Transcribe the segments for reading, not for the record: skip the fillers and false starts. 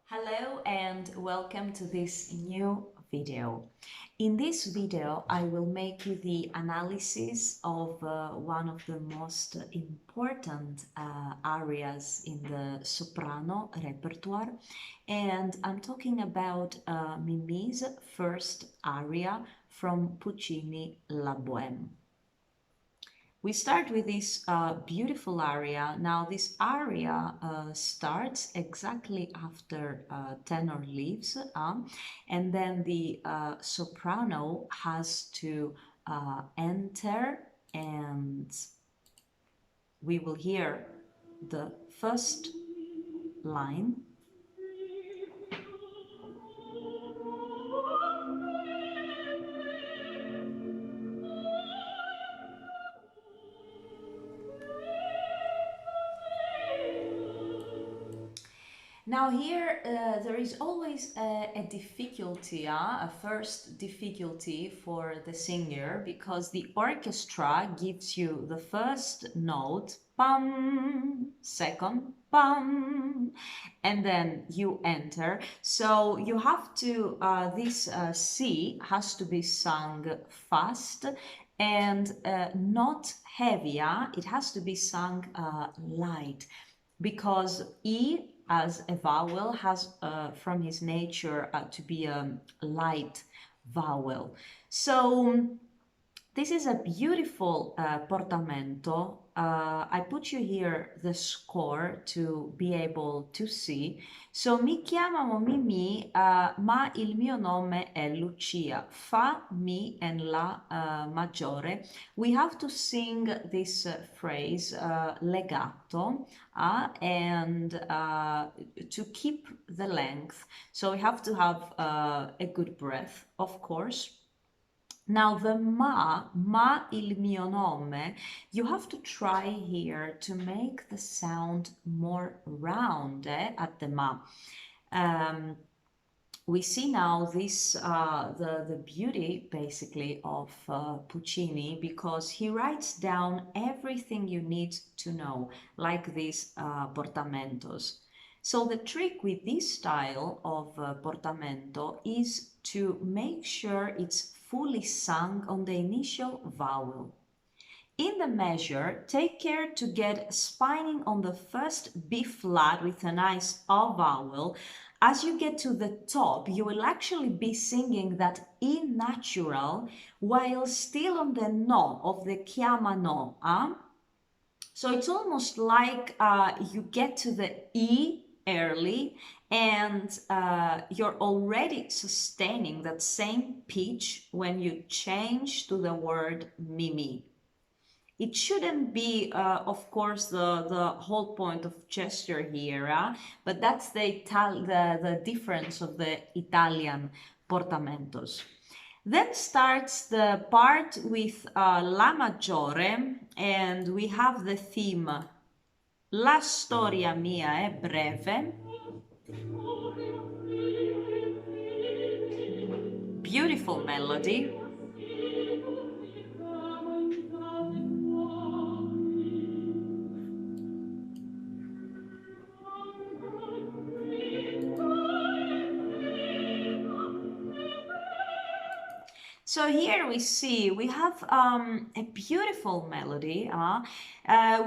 Hello and welcome to this new video. In this video, I will make you the analysis of one of the most important arias in the soprano repertoire, and I'm talking about Mimi's first aria from Puccini La Bohème. We start with this beautiful aria. Now, this aria starts exactly after tenor leaves, and then the soprano has to enter, and we will hear the first line. Now here there is always a difficulty, a first difficulty for the singer, because the orchestra gives you the first note, pam, second, pam, and then you enter. So you have to, this C has to be sung fast and not heavier. It has to be sung light, because E as a vowel has from his nature to be a light vowel. So this is a beautiful portamento. I put you here the score to be able to see. So mi chiamano Mimì, ma il mio nome è Lucia. Fa, mi, and la maggiore. We have to sing this phrase legato and to keep the length. So we have to have a good breath, of course. Now the ma il mio nome, you have to try here to make the sound more round at the ma. We see now this the beauty basically of Puccini, because he writes down everything you need to know, like these portamentos. So the trick with this style of portamento is to make sure it's fully sung on the initial vowel. In the measure, take care to get spining on the first B flat with a nice A vowel. As you get to the top, you will actually be singing that E natural while still on the no of the chiamano. So it's almost like you get to the E early, and you're already sustaining that same pitch when you change to the word Mimi. It shouldn't be, of course, the whole point of gesture here, but that's the difference of the Italian portamentos. Then starts the part with La maggiore, and we have the theme La storia mia è breve. Beautiful melody. So here we see we have a beautiful melody.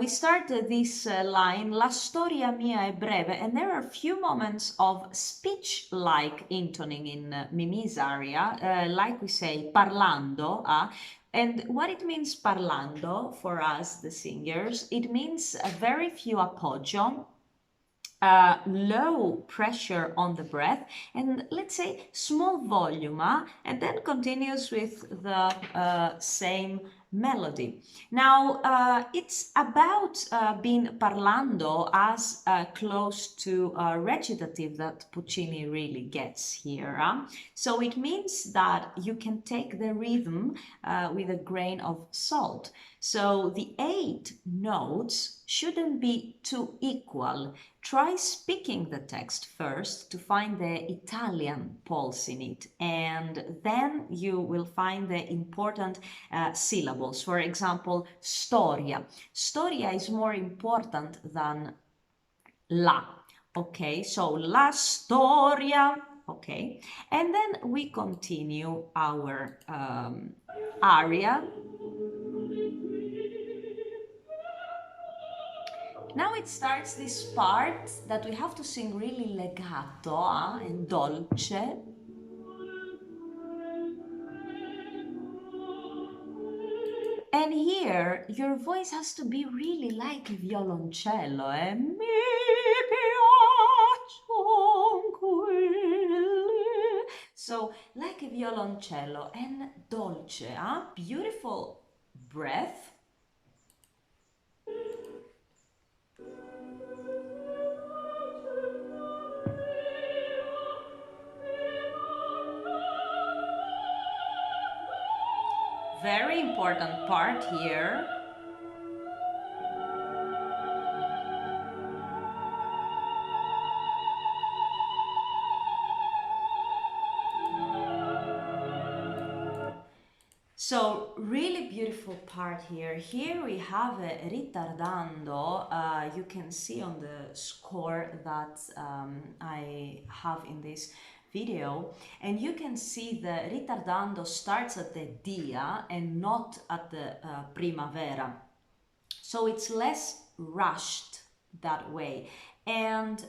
We start this line, La storia mia è breve, and there are a few moments of speech-like intoning in Mimi's aria, like we say, parlando. And what it means parlando for us, the singers, it means a very few appoggio, low pressure on the breath, and let's say small volume, and then continues with the same melody. Now it's about being parlando as close to recitative that Puccini really gets here. So it means that you can take the rhythm with a grain of salt. So the 8 notes shouldn't be too equal. Try speaking the text first to find the Italian pulse in it, and then you will find the important syllables. For example, storia. Storia is more important than la. Okay, so la storia. Okay, and then we continue our aria. Now it starts this part that we have to sing really legato and dolce. And here your voice has to be really like a violoncello. Mi piacciono quelli. So like a violoncello and dolce, beautiful breath. Very important part here. So really beautiful part here. Here we have a ritardando. You can see on the score that I have in this video, and you can see the ritardando starts at the dia and not at the primavera. So it's less rushed that way. And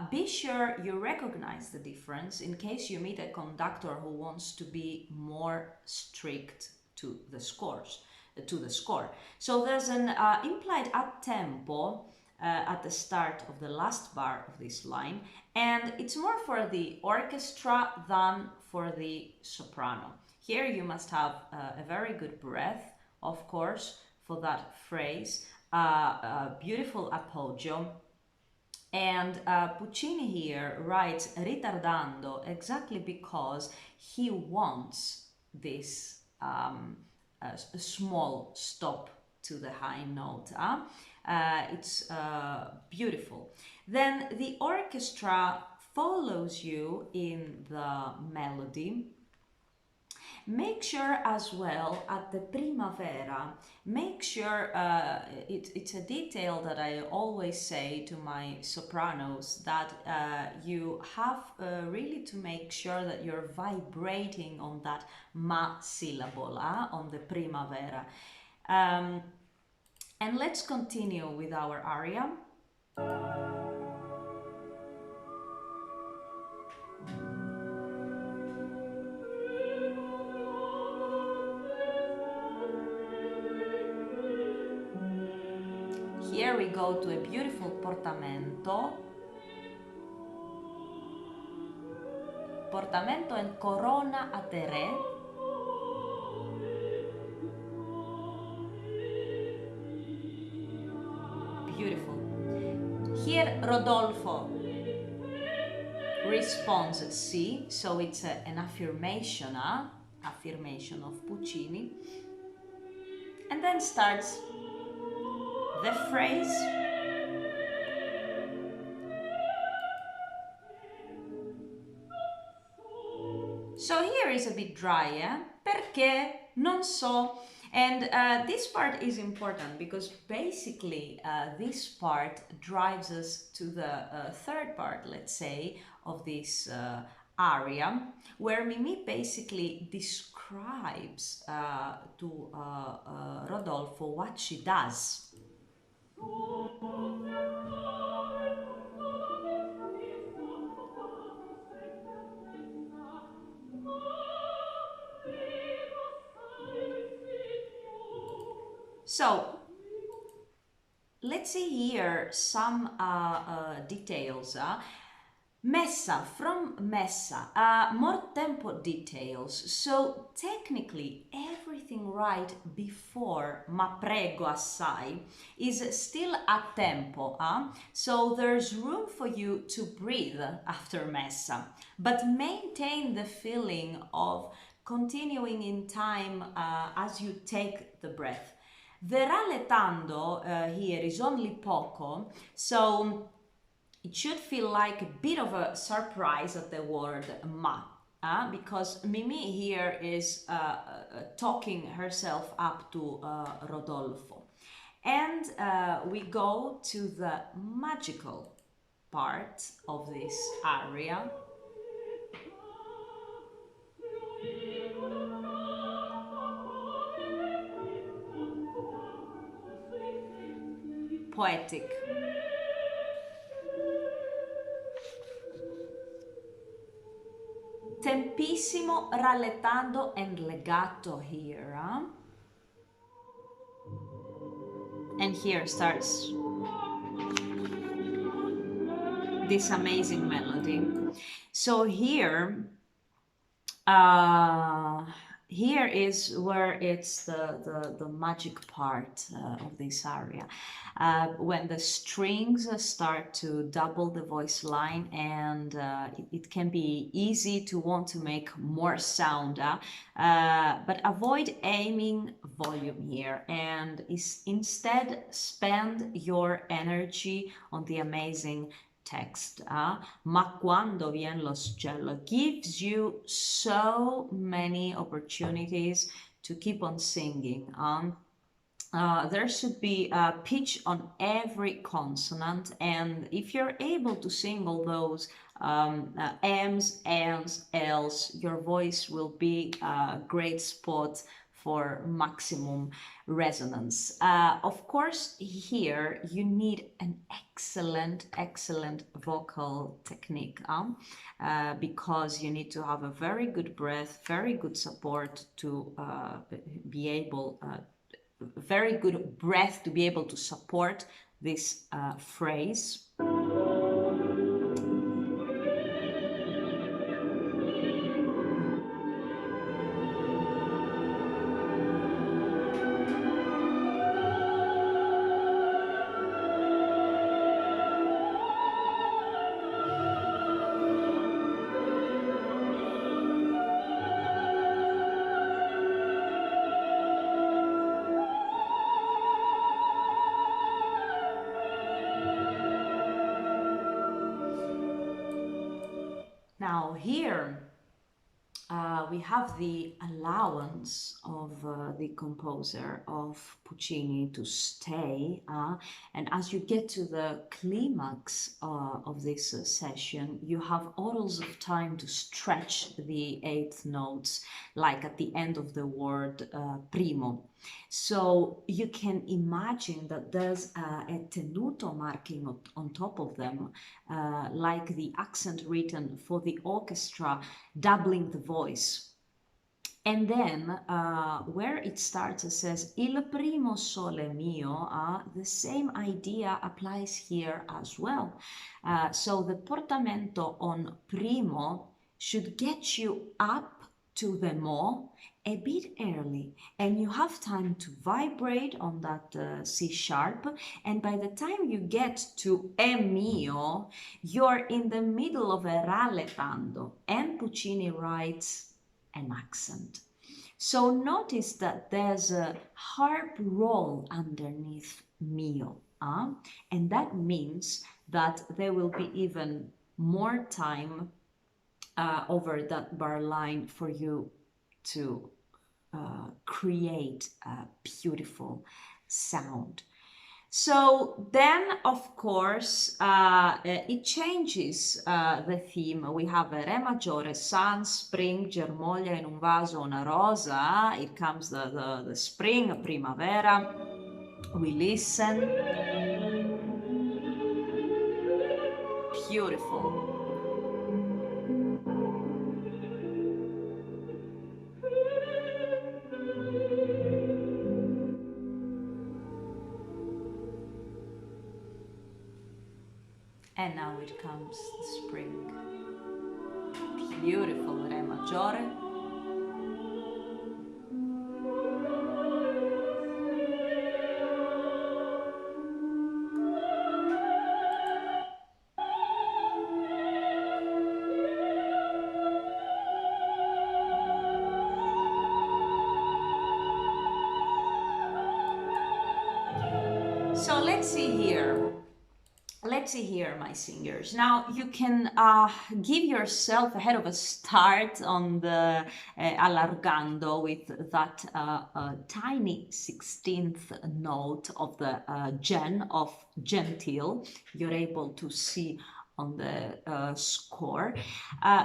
be sure you recognize the difference in case you meet a conductor who wants to be more strict to the scores, to the score. So there's an implied at tempo at the start of the last bar of this line, and it's more for the orchestra than for the soprano. Here you must have a very good breath, of course, for that phrase, beautiful appoggio. And Puccini here writes ritardando exactly because he wants this a small stop to the high note. It's beautiful. Then the orchestra follows you in the melody. Make sure as well at the primavera, make sure, it's a detail that I always say to my sopranos, that you have really to make sure that you're vibrating on that ma syllable, on the primavera. And let's continue with our aria. Here we go to a beautiful portamento. Portamento and corona a te re. Beautiful. Here Rodolfo responds C, so it's an affirmation, affirmation of Puccini. And then starts the phrase. So here is a bit dry, perché non so. And this part is important because basically this part drives us to the third part, let's say, of this aria, where Mimi basically describes to Rodolfo what she does. So let's see here some details. Messa, from Messa, more tempo details. So technically everything right before ma prego assai is still a tempo. So there's room for you to breathe after Messa, but maintain the feeling of continuing in time as you take the breath. The rallettando here is only poco, so it should feel like a bit of a surprise at the word ma, because Mimi here is talking herself up to Rodolfo. And we go to the magical part of this aria. Poetic. Tempissimo, rallentando, and legato here. And here starts this amazing melody. So here here is where it's the magic part of this aria. When the strings start to double the voice line, and it can be easy to want to make more sound, but avoid aiming volume here, and instead spend your energy on the amazing text. Ma quando vien lo scello gives you so many opportunities to keep on singing. There should be a pitch on every consonant, and if you're able to sing all those M's, N's, L's, your voice will be a great spot for maximum resonance. Of course, here you need an excellent vocal technique, because you need to have a very good breath, very good support to be able very good breath to be able to support this phrase. Now here we have the allowance of the composer of Puccini to stay, and as you get to the climax of this session, you have all of time to stretch the eighth notes, like at the end of the word primo. So you can imagine that there's a tenuto marking on top of them, like the accent written for the orchestra, doubling the voice. And then where it starts, it says il primo sole mio, the same idea applies here as well. So the portamento on primo should get you up to the mo a bit early, and you have time to vibrate on that C sharp, and by the time you get to E mio, you're in the middle of a rallettando, and Puccini writes an accent. So notice that there's a harp roll underneath mio, and that means that there will be even more time over that bar line for you to create a beautiful sound. So then, of course, it changes the theme. We have a Re maggiore, sun, spring, germoglia in un vaso, una rosa. It comes the spring, primavera. We listen. Beautiful. And now it comes the spring. Beautiful Re maggiore. So let's see here. Let's see here, my singers. Now you can give yourself a head of a start on the allargando with that tiny 16th note of the gen of gentile. You're able to see on the score,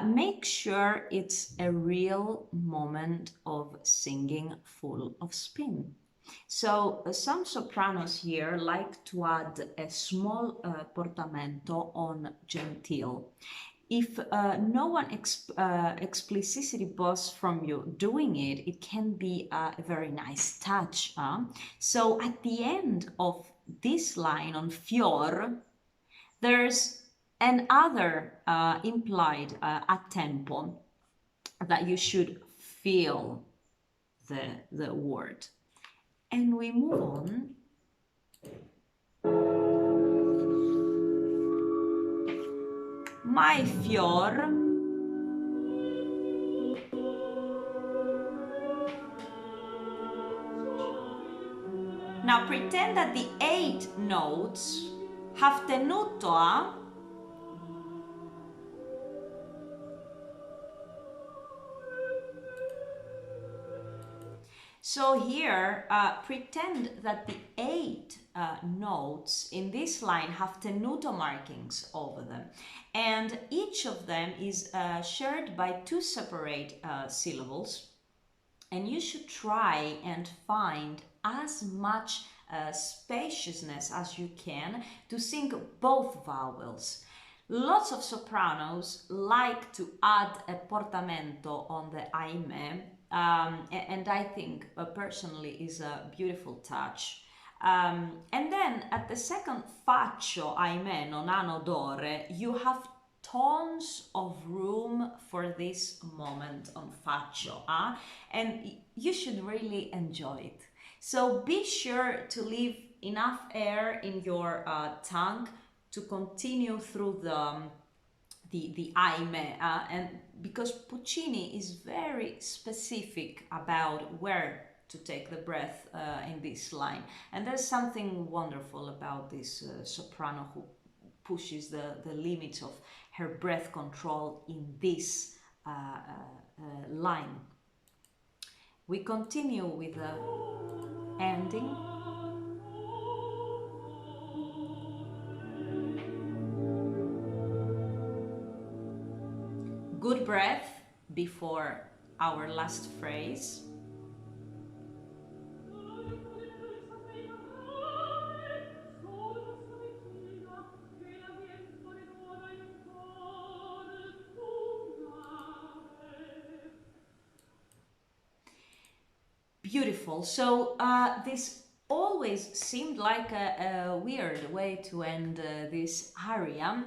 make sure it's a real moment of singing full of spin. So some sopranos here like to add a small portamento on gentile. If no one explicitly boss from you doing it, it can be a very nice touch. So at the end of this line on fior, there's another implied a tempo that you should feel the word. And we move on. My fior. Now pretend that the 8 notes have tenuto a. So here, pretend that the 8 notes in this line have tenuto markings over them, and each of them is shared by 2 separate syllables, and you should try and find as much spaciousness as you can to sing both vowels. Lots of sopranos like to add a portamento on the aime, and I think personally is a beautiful touch. And then at the second faccio, aime, non hanno d'ore, you have tons of room for this moment on faccio, and you should really enjoy it. So be sure to leave enough air in your tongue to continue through the aime, and because Puccini is very specific about where to take the breath in this line, and there's something wonderful about this soprano who pushes the limits of her breath control in this line. We continue with the ending. Good breath before our last phrase. Beautiful. So this always seemed like a weird way to end this aria.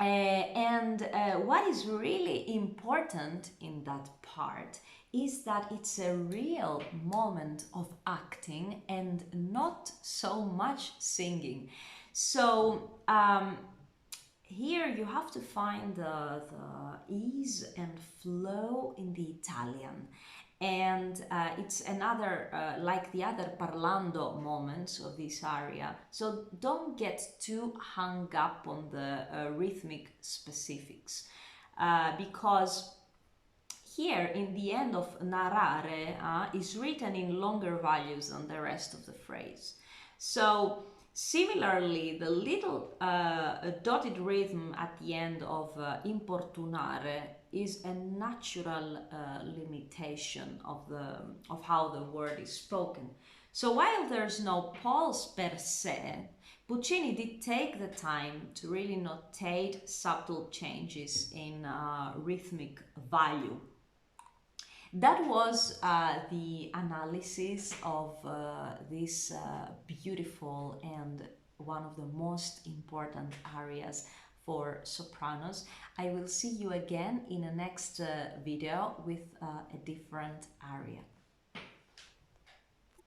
And what is really important in that part is that it's a real moment of acting and not so much singing. So here you have to find the ease and flow in the Italian. And it's another, like the other parlando moments of this aria. So don't get too hung up on the rhythmic specifics, because here in the end of narrare is written in longer values than the rest of the phrase. So similarly, the little dotted rhythm at the end of importunare is a natural limitation of how the word is spoken. So while there's no pulse per se, Puccini did take the time to really notate subtle changes in rhythmic value. That was the analysis of this beautiful and one of the most important arias for sopranos. I will see you again in the next video with a different aria.